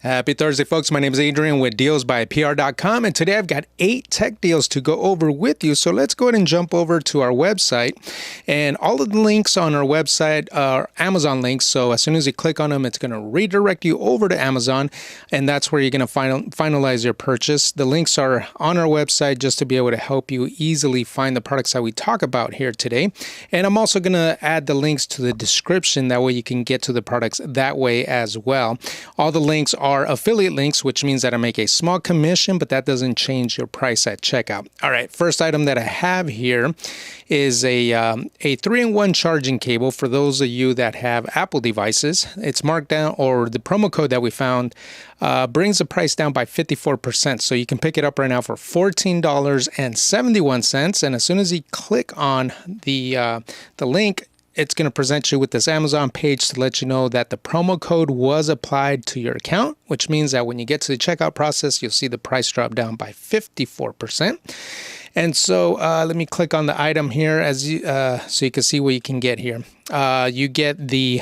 Happy Thursday, folks. My name is Adrian with dealsbypr.com, and today I've got 8 tech deals to go over with you. So let's go ahead and jump over to our website. And all of the links on our website are Amazon links. So as soon as you click on them, it's going to redirect you over to Amazon, and that's where you're going to finalize your purchase. The links are on our website just to be able to help you easily find the products that we talk about here today. And I'm also going to add the links to the description. That way you can get to the products that way as well. All the links are affiliate links, which means that I make a small commission, but that doesn't change your price at checkout. All right, first item that I have here is a 3-in-1 charging cable for those of you that have Apple devices. It's marked down, or the promo code that we found brings the price down by 54%. So you can pick it up right now for $14.71. And as soon as you click on the link, it's going to present you with this Amazon page to let you know that the promo code was applied to your account, which means that when you get to the checkout process, you'll see the price drop down by 54%. And so let me click on the item here so you can see what you can get here. You get the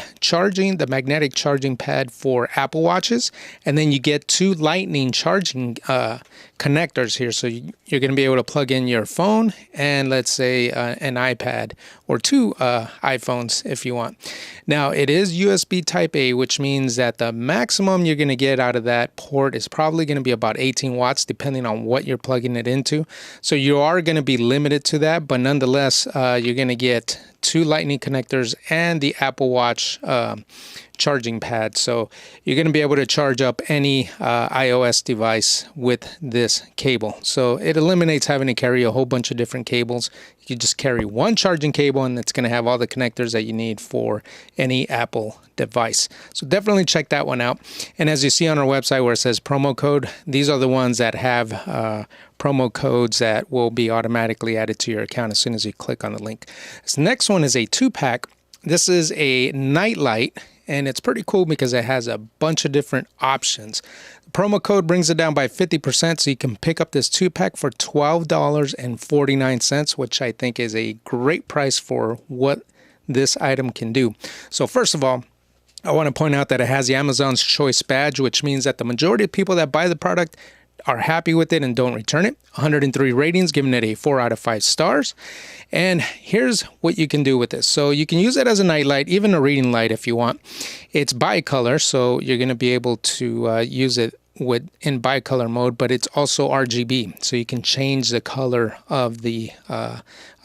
magnetic charging pad for Apple Watches, and then you get 2 lightning charging connectors here. So you're going to be able to plug in your phone and, let's say, an iPad or 2 iPhones if you want. Now, it is USB Type A, which means that the maximum you're going to get out of that port is probably going to be about 18 watts, depending on what you're plugging it into. So you are going to be limited to that, but nonetheless, you're going to get 2 lightning connectors and the Apple Watch charging pad. So you're going to be able to charge up any iOS device with this cable. So it eliminates having to carry a whole bunch of different cables. You just carry one charging cable, and it's going to have all the connectors that you need for any Apple device. So definitely check that one out. And as you see on our website where it says promo code, these are the ones that have promo codes that will be automatically added to your account as soon as you click on the link. This next one is a 2-pack. This is a night light, and it's pretty cool because it has a bunch of different options. The promo code brings it down by 50%, so you can pick up this 2-pack for $12.49, which I think is a great price for what this item can do. So first of all, I want to point out that it has the Amazon's Choice badge, which means that the majority of people that buy the product are happy with it and don't return it. 103 ratings, giving it a 4 out of 5 stars. And here's what you can do with this. So you can use it as a night light, even a reading light if you want. It's bicolor, so you're going to be able to use it in bicolor mode, but it's also RGB, so you can change the color of the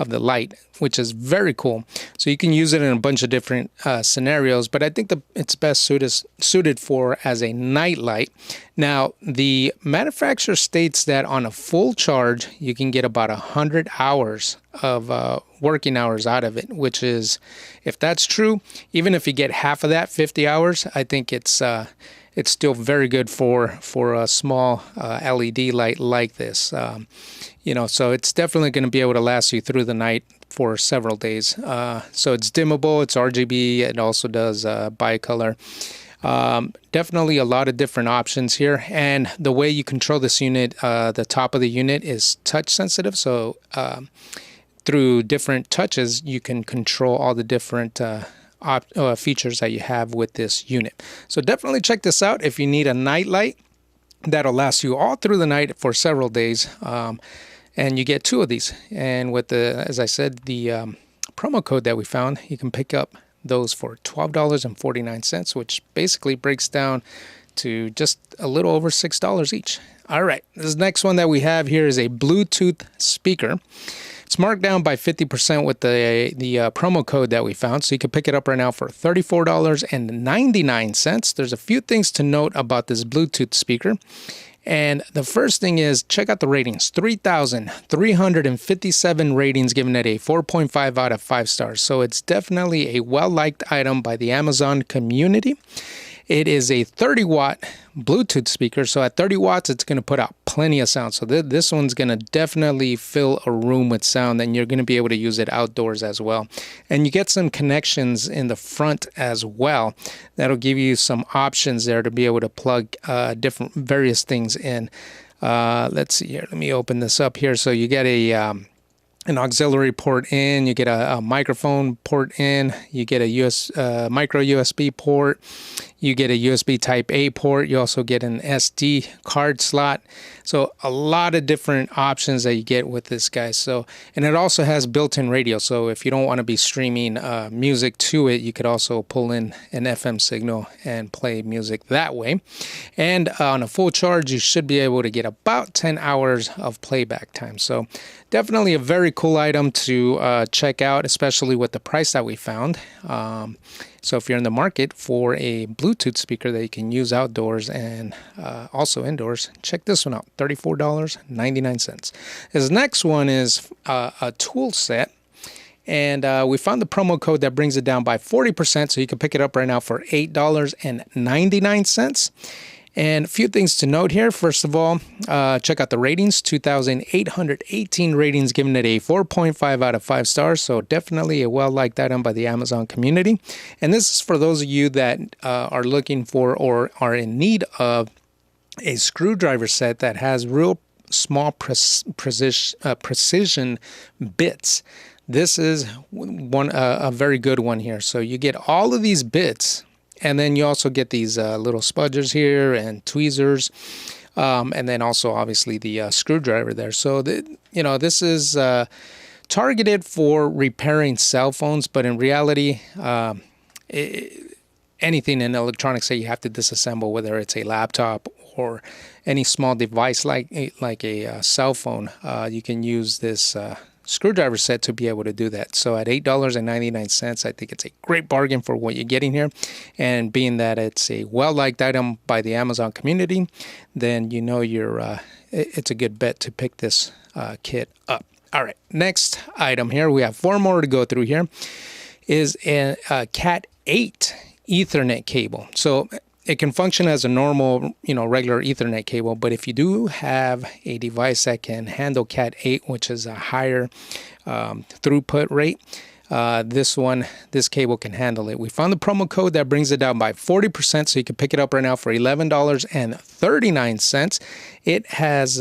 light, which is very cool. So you can use it in a bunch of different scenarios, but I think it's best suited for as a night light. Now, the manufacturer states that on a full charge, you can get about 100 hours of working hours out of it, which is, if that's true, even if you get half of that, 50 hours, I think it's still very good for a small LED light like this. So it's definitely going to be able to last you through the night for several days. So it's dimmable, it's RGB, it also does bicolor. Definitely a lot of different options here. And the way you control this unit, the top of the unit is touch sensitive. So through different touches, you can control all the different features that you have with this unit. So definitely check this out if you need a night light that'll last you all through the night for several days. And you get 2 of these. And with as I said, the promo code that we found, you can pick up those for $12.49, which basically breaks down to just a little over $6 each. All right, this next one that we have here is a Bluetooth speaker. It's marked down by 50% with the promo code that we found, so you can pick it up right now for $34.99. There's a few things to note about this Bluetooth speaker. And the first thing is, check out the ratings. 3,357 ratings, giving it a 4.5 out of 5 stars. So it's definitely a well-liked item by the Amazon community. It is a 30-watt Bluetooth speaker, so at 30 watts, it's going to put out plenty of sound. So this one's going to definitely fill a room with sound, and you're going to be able to use it outdoors as well. And you get some connections in the front as well. That'll give you some options there to be able to plug various things in. Let's see here. Let me open this up here. So you get a an auxiliary port in, you get a microphone port in, you get a micro USB port, you get a USB type A port, you also get an SD card slot. So a lot of different options that you get with this guy. So, and it also has built-in radio. So if you don't want to be streaming music to it, you could also pull in an FM signal and play music that way. And on a full charge, you should be able to get about 10 hours of playback time. So definitely a very cool item to check out, especially with the price that we found. So if you're in the market for a Bluetooth speaker that you can use outdoors and also indoors, check this one out, $34.99. This next one is a tool set. And we found the promo code that brings it down by 40%, so you can pick it up right now for $8.99. And a few things to note here. First of all, check out the ratings. 2,818 ratings, giving it a 4.5 out of 5 stars. So definitely a well-liked item by the Amazon community. And this is for those of you that are looking for or are in need of a screwdriver set that has real small precision bits. This is a very good one here. So you get all of these bits. And then you also get these little spudgers here and tweezers, and then also obviously the screwdriver there. So this is targeted for repairing cell phones, but in reality, anything in electronics that you have to disassemble, whether it's a laptop or any small device like a cell phone, you can use this screwdriver set to be able to do that. So at $8.99, I think it's a great bargain for what you're getting here. And being that it's a well-liked item by the Amazon community, then you know it's a good bet to pick this kit up. All right, next item here, we have 4 more to go through here, is a Cat 8 Ethernet cable. So it can function as a normal, regular Ethernet cable, but if you do have a device that can handle Cat 8, which is a higher throughput rate, this cable can handle it. We found the promo code that brings it down by 40%, so you can pick it up right now for $11.39. It has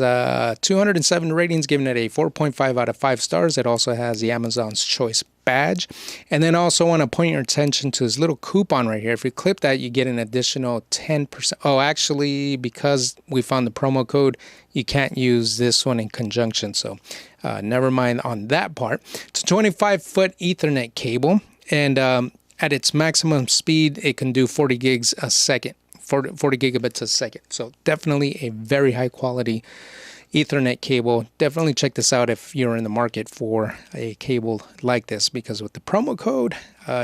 207 ratings, giving it a 4.5 out of 5 stars. It also has the Amazon's Choice badge. And then also want to point your attention to this little coupon right here. If you clip that, you get an additional 10%. Oh, actually, because we found the promo code, you can't use this one in conjunction. So never mind on that part. It's a 25-foot Ethernet cable. And at its maximum speed, it can do 40 gigs a second, 40 gigabits a second. So definitely a very high quality Ethernet cable. Definitely check this out if you're in the market for a cable like this, because with the promo code,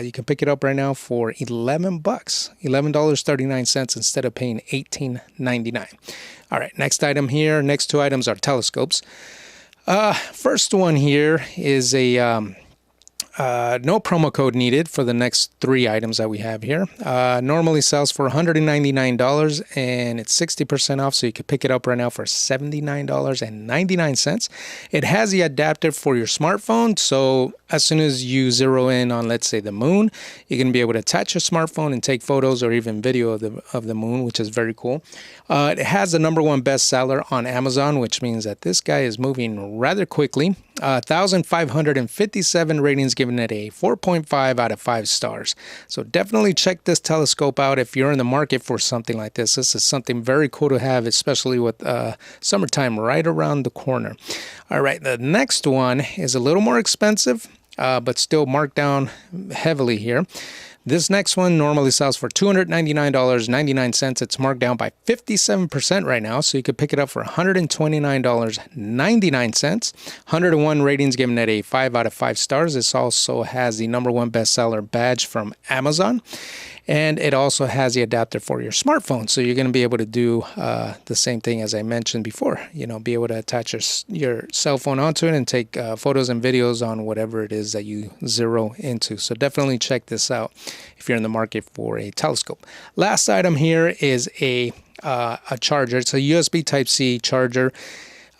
you can pick it up right now for $11, $11.39 instead of paying $18.99. All right, next item here. Next 2 items are telescopes. First one here is a no promo code needed for the next 3 items that we have here. Normally sells for $199 and it's 60% off, so you can pick it up right now for $79.99. It has the adapter for your smartphone, so as soon as you zero in on, let's say, the moon, you're going to be able to attach your smartphone and take photos or even video of the moon, which is very cool. It has the #1 bestseller on Amazon, which means that this guy is moving rather quickly. 1,557 ratings, giving it a 4.5 out of 5 stars. So definitely check this telescope out if you're in the market for something like this. This is something very cool to have, especially with summertime right around the corner. All right, the next one is a little more expensive, but still marked down heavily here. This next one normally sells for $299.99. It's marked down by 57% right now, so you could pick it up for $129.99. 101 ratings, giving it a 5 out of 5 stars. This also has the #1 bestseller badge from Amazon. And it also has the adapter for your smartphone. So you're going to be able to do the same thing as I mentioned before. Be able to attach your cell phone onto it and take photos and videos on whatever it is that you zero into. So definitely check this out if you're in the market for a telescope. Last item here is a charger. It's a USB Type-C charger.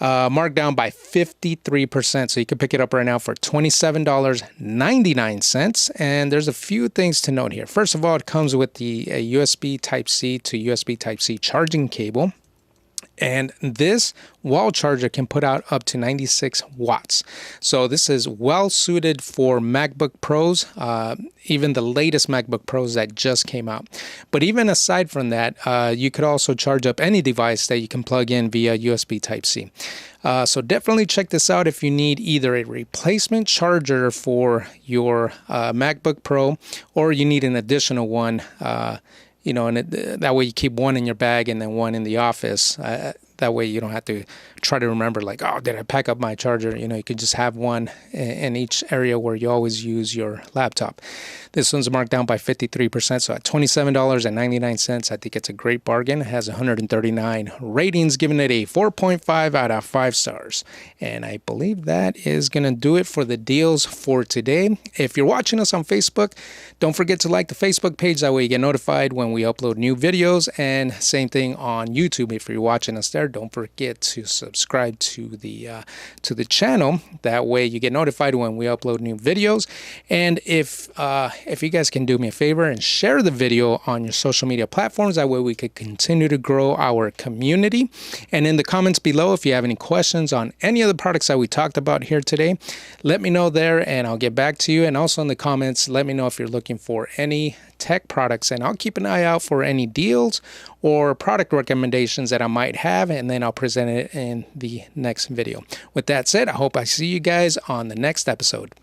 Marked down by 53%, so you can pick it up right now for $27.99. And there's a few things to note here. First of all, it comes with a USB Type-C to USB Type-C charging cable. And this wall charger can put out up to 96 watts. So this is well suited for MacBook Pros, even the latest MacBook Pros that just came out. But even aside from that, you could also charge up any device that you can plug in via USB Type-C. So definitely check this out if you need either a replacement charger for your MacBook Pro, or you need an additional one. And that way you keep one in your bag and then one in the office. That way you don't have to try to remember, like, oh, did I pack up my charger? You could just have one in each area where you always use your laptop. This one's marked down by 53%, so at $27.99, I think it's a great bargain. It has 139 ratings, giving it a 4.5 out of 5 stars. And I believe that is going to do it for the deals for today. If you're watching us on Facebook, don't forget to like the Facebook page. That way you get notified when we upload new videos. And same thing on YouTube. If you're watching us there, don't forget to subscribe to the channel. That way you get notified when we upload new videos. And if you guys can do me a favor and share the video on your social media platforms, that way we could continue to grow our community. And in the comments below, if you have any questions on any of the products that we talked about here today, let me know there and I'll get back to you. And also in the comments, let me know if you're looking for any tech products, and I'll keep an eye out for any deals or product recommendations that I might have, and then I'll present it in the next video. With that said, I hope I see you guys on the next episode.